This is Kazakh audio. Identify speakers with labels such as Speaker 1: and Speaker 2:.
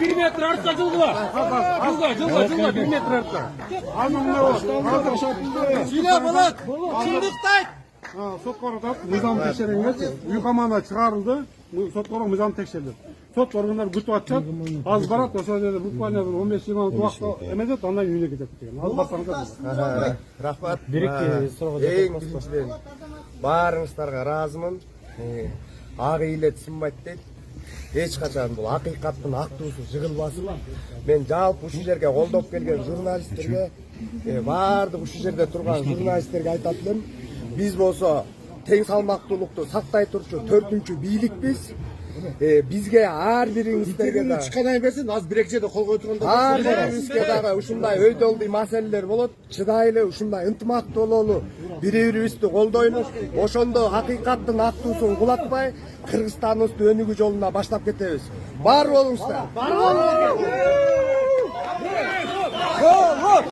Speaker 1: Bir metre artsa cılgıla. Cılgıla 1 metre artsa.
Speaker 2: Şile bulut. Çındıktay.
Speaker 3: Sotkorda mizam tekşerilmez. Yukamana çıkarıldı. Sotkorda mizam tekşerildi. Sot organlar gütüp atacak. Az barat o sözde bukvalde 15-20 vaqt emezet ondan үйüne кетет деген. Ал барсаңыздар.
Speaker 2: Рахмат.
Speaker 4: Ең биринчиден баарыңыздарга ыраазымын. Ак ыйлет сынбайт дейт. Эч качан бул акыйкаттын актуусу жыгылбасын. Мен жалпы ушул жерге колдоп келген журналисттерге, баардык ушул жерде турган журналисттерге айтат элем. Биз болсо тең салмактуулукту сактай турчу 4-күнчү бийликпиз. Бизге ар бириңиздерге да
Speaker 2: Çıkadan versin az bir жерде kol koyduğunda.
Speaker 4: ар бириңизге дагы ушундай өйдөлдүү маселелер болот. Чыдайлы, ушундай ынтымактуу бололу. Бири-бирибизди колдойлу. Ошондо акыйкаттын актуусун кулатпай, Кыргызстаныбызды өнүгүү жолуна баштап кетебиз. Бар болуңуздар.